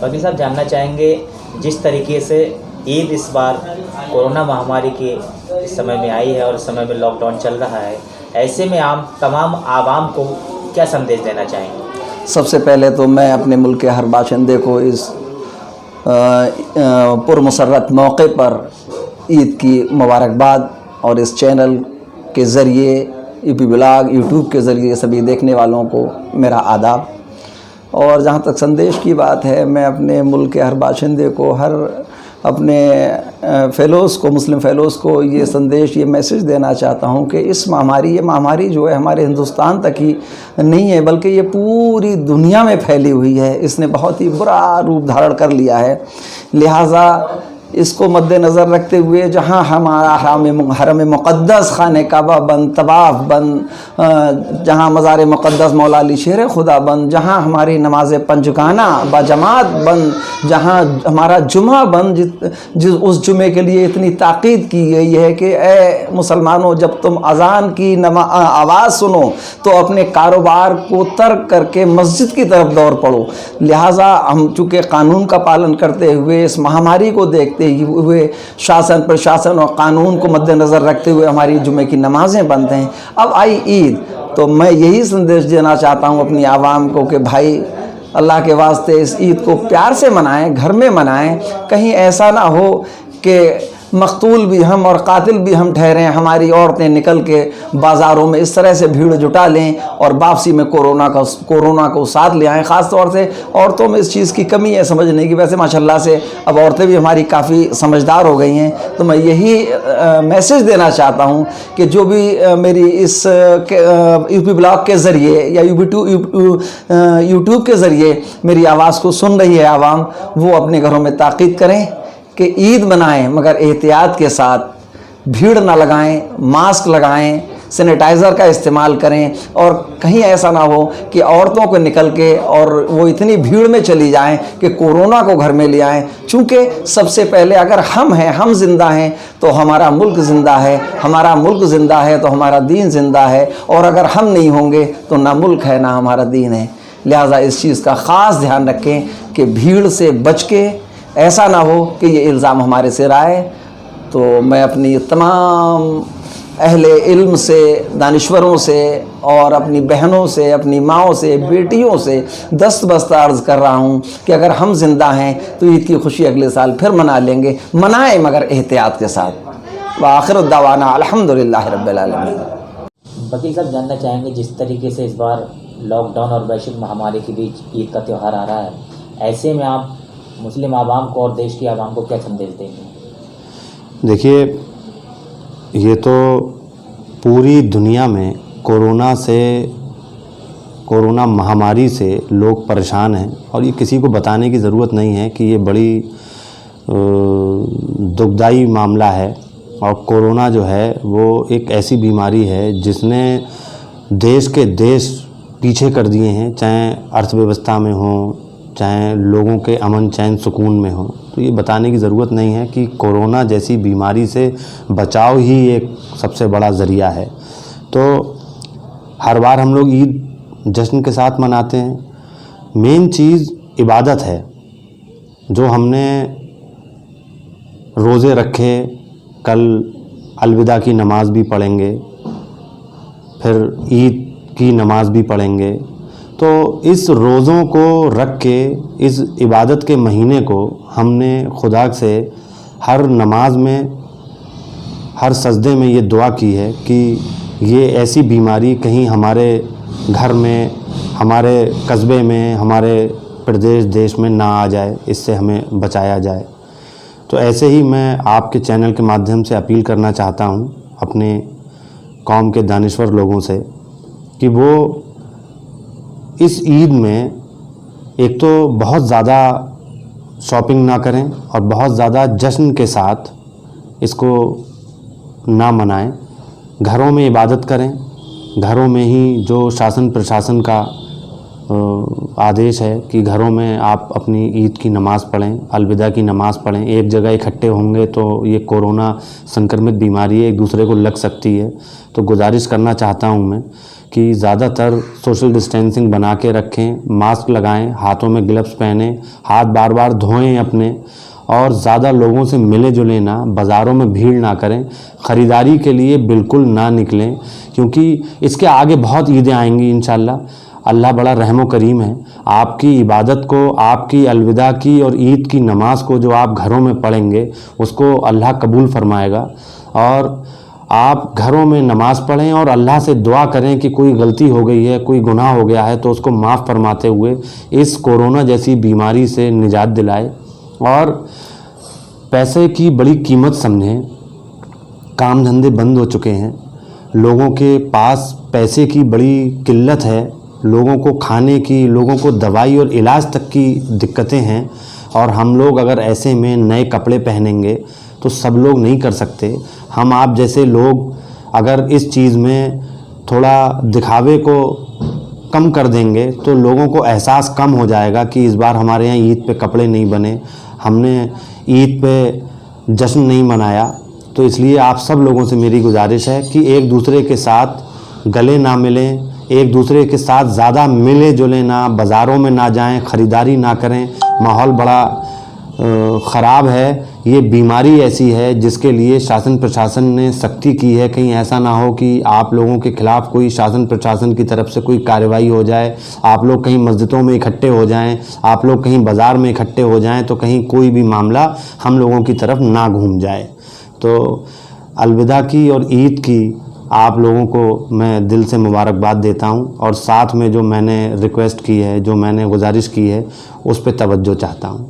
वकील साहब, जानना चाहेंगे जिस तरीके से ईद इस बार कोरोना महामारी के इस समय में आई है और इस समय में लॉकडाउन चल रहा है, ऐसे में तमाम आवाम को क्या संदेश देना चाहेंगे? सबसे पहले तो मैं अपने मुल्क के हर बाशिंदे को इस पुरमसरत मौके पर ईद की मुबारकबाद और इस चैनल के ज़रिए यूपी ब्लॉग यूट्यूब के ज़रिए सभी देखने वालों को मेरा आदाब। और जहाँ तक संदेश की बात है, मैं अपने मुल्क के हर बाशिंदे को, हर अपने फ़ेलोज़ को, मुस्लिम फ़ेलोज़ को ये संदेश, ये मैसेज देना चाहता हूँ कि इस ये महामारी जो है हमारे हिंदुस्तान तक ही नहीं है बल्कि ये पूरी दुनिया में फैली हुई है। इसने बहुत ही बुरा रूप धारण कर लिया है। लिहाजा इसको मद्देनज़र रखते हुए जहाँ हमारा हरम मुक़द्दस खाने काबा बंद, तवाफ़ बंद, जहाँ मज़ार मुक़द्दस मौला अली शेर खुदा बंद, जहाँ हमारी नमाज पंजगाना बाजमात बंद, जहाँ हमारा जुमा बंद, उस जुमे के लिए इतनी ताक़ीद की गई है कि ए मुसलमानों, जब तुम अज़ान की आवाज़ सुनो तो अपने कारोबार को तर्क करके मस्जिद की तरफ दौड़ पड़ो। लिहाजा हम चूँकि कानून का पालन करते हुए इस महामारी को देखते हुए शासन प्रशासन और कानून को मद्देनज़र रखते हुए हमारी जुमे की नमाज़ें बंद हैं। अब आई ईद, तो मैं यही संदेश देना चाहता हूँ अपनी आवाम को कि भाई अल्लाह के वास्ते इस ईद को प्यार से मनाएं, घर में मनाएं। कहीं ऐसा ना हो कि मकतूल भी हम और कातिल भी हम ठहरें, हमारी औरतें निकल के बाज़ारों में इस तरह से भीड़ जुटा लें और वापसी में कोरोना को साथ ले आएँ। ख़ास तौर से औरतों में इस चीज़ की कमी है समझने की। वैसे माशाल्लाह से अब औरतें भी हमारी काफ़ी समझदार हो गई हैं। तो मैं यही मैसेज देना चाहता हूँ कि जो भी मेरी इस यूपी ब्लॉग के ज़रिए या यूट्यूब के ज़रिए मेरी आवाज़ को सुन रही है आवाम, वो अपने घरों में ताक़ीद करें कि ईद मनाएं मगर एहतियात के साथ, भीड़ ना लगाएं, मास्क लगाएं, सैनिटाइज़र का इस्तेमाल करें। और कहीं ऐसा ना हो कि औरतों को निकल के और वो इतनी भीड़ में चली जाएं कि कोरोना को घर में ले आएं। चूँकि सबसे पहले अगर हम हैं, हम ज़िंदा हैं तो हमारा मुल्क ज़िंदा है, हमारा मुल्क ज़िंदा है तो हमारा दीन ज़िंदा है, और अगर हम नहीं होंगे तो ना मुल्क है ना हमारा दीन है। लिहाजा इस चीज़ का ख़ास ध्यान रखें कि भीड़ से बच के ऐसा ना हो कि ये इल्ज़ाम हमारे सिर आए। तो मैं अपनी तमाम अहले इल्म से, दानिश्वरों से और अपनी बहनों से, अपनी माँओं से, बेटियों से दस्तबस्त अर्ज़ कर रहा हूँ कि अगर हम ज़िंदा हैं तो ईद की खुशी अगले साल फिर मना लेंगे। मनाएं मगर एहतियात के साथ। व आखिर दावाना अल्हम्दुलिल्लाहि रब्बिल आलमीन। वकील साहब, जानना चाहेंगे जिस तरीके से इस बार लॉकडाउन और वैश्विक महामारी के बीच ईद का त्यौहार आ रहा है, ऐसे में आप मुस्लिम आवाम को और देश की आवाम को क्या संदेश देंगे? देखिए, ये तो पूरी दुनिया में कोरोना महामारी से लोग परेशान हैं और ये किसी को बताने की ज़रूरत नहीं है कि ये बड़ी दुखदाई मामला है। और कोरोना जो है वो एक ऐसी बीमारी है जिसने देश के देश पीछे कर दिए हैं, चाहे अर्थव्यवस्था में हो, चाहे लोगों के अमन चैन सुकून में हो। तो ये बताने की ज़रूरत नहीं है कि कोरोना जैसी बीमारी से बचाव ही एक सबसे बड़ा ज़रिया है। तो हर बार हम लोग ईद जश्न के साथ मनाते हैं। मेन चीज़ इबादत है। जो हमने रोज़े रखे, कल अलविदा की नमाज भी पढ़ेंगे, फिर ईद की नमाज भी पढ़ेंगे। तो इस रोज़ों को रख के, इस इबादत के महीने को हमने खुदा से हर नमाज में, हर सजदे में ये दुआ की है कि ये ऐसी बीमारी कहीं हमारे घर में, हमारे कस्बे में, हमारे प्रदेश देश में ना आ जाए, इससे हमें बचाया जाए। तो ऐसे ही मैं आपके चैनल के माध्यम से अपील करना चाहता हूँ अपने कौम के दानिश्वर लोगों से कि वो इस ईद में एक तो बहुत ज़्यादा शॉपिंग ना करें और बहुत ज़्यादा जश्न के साथ इसको ना मनाएं। घरों में इबादत करें, घरों में ही जो शासन प्रशासन का आदेश है कि घरों में आप अपनी ईद की नमाज़ पढ़ें, अलविदा की नमाज़ पढ़ें। एक जगह इकट्ठे होंगे तो ये कोरोना संक्रमित बीमारी है, एक दूसरे को लग सकती है। तो गुजारिश करना चाहता हूँ मैं कि ज़्यादातर सोशल डिस्टेंसिंग बना के रखें, मास्क लगाएं, हाथों में ग्लव्स पहनें, हाथ बार बार धोएं अपने, और ज़्यादा लोगों से मिले जुले ना, बाज़ारों में भीड़ ना करें, ख़रीदारी के लिए बिल्कुल ना निकलें, क्योंकि इसके आगे बहुत ईदें आएंगी इंशाल्लाह। अल्लाह बड़ा रहम करीम है। आपकी इबादत को, आपकी अलविदा की और ईद की नमाज़ को जो आप घरों में पढ़ेंगे उसको अल्लाह कबूल फरमाएगा। और आप घरों में नमाज़ पढ़ें और अल्लाह से दुआ करें कि कोई गलती हो गई है, कोई गुनाह हो गया है तो उसको माफ़ फरमाते हुए इस कोरोना जैसी बीमारी से निजात दिलाए। और पैसे की बड़ी कीमत समझें, काम धंधे बंद हो चुके हैं, लोगों के पास पैसे की बड़ी किल्लत है, लोगों को खाने की, लोगों को दवाई और इलाज तक की दिक्कतें हैं। और हम लोग अगर ऐसे में नए कपड़े पहनेंगे तो सब लोग नहीं कर सकते। हम आप जैसे लोग अगर इस चीज़ में थोड़ा दिखावे को कम कर देंगे तो लोगों को एहसास कम हो जाएगा कि इस बार हमारे यहाँ ईद पे कपड़े नहीं बने, हमने ईद पे जश्न नहीं मनाया। तो इसलिए आप सब लोगों से मेरी गुजारिश है कि एक दूसरे के साथ गले ना मिलें, एक दूसरे के साथ ज़्यादा मिले जुले ना, बाज़ारों में ना जाएं, ख़रीदारी ना करें। माहौल बड़ा ख़राब है, ये बीमारी ऐसी है जिसके लिए शासन प्रशासन ने सख्ती की है। कहीं ऐसा ना हो कि आप लोगों के ख़िलाफ़ कोई शासन प्रशासन की तरफ से कोई कार्रवाई हो जाए, आप लोग कहीं मस्जिदों में इकट्ठे हो जाएं, आप लोग कहीं बाज़ार में इकट्ठे हो जाएं तो कहीं कोई भी मामला हम लोगों की तरफ ना घूम जाए। तो अलविदा की और ईद की आप लोगों को मैं दिल से मुबारकबाद देता हूँ। और साथ में जो मैंने रिक्वेस्ट की है, जो मैंने गुजारिश की है, उस पर तवज्जो चाहता हूँ।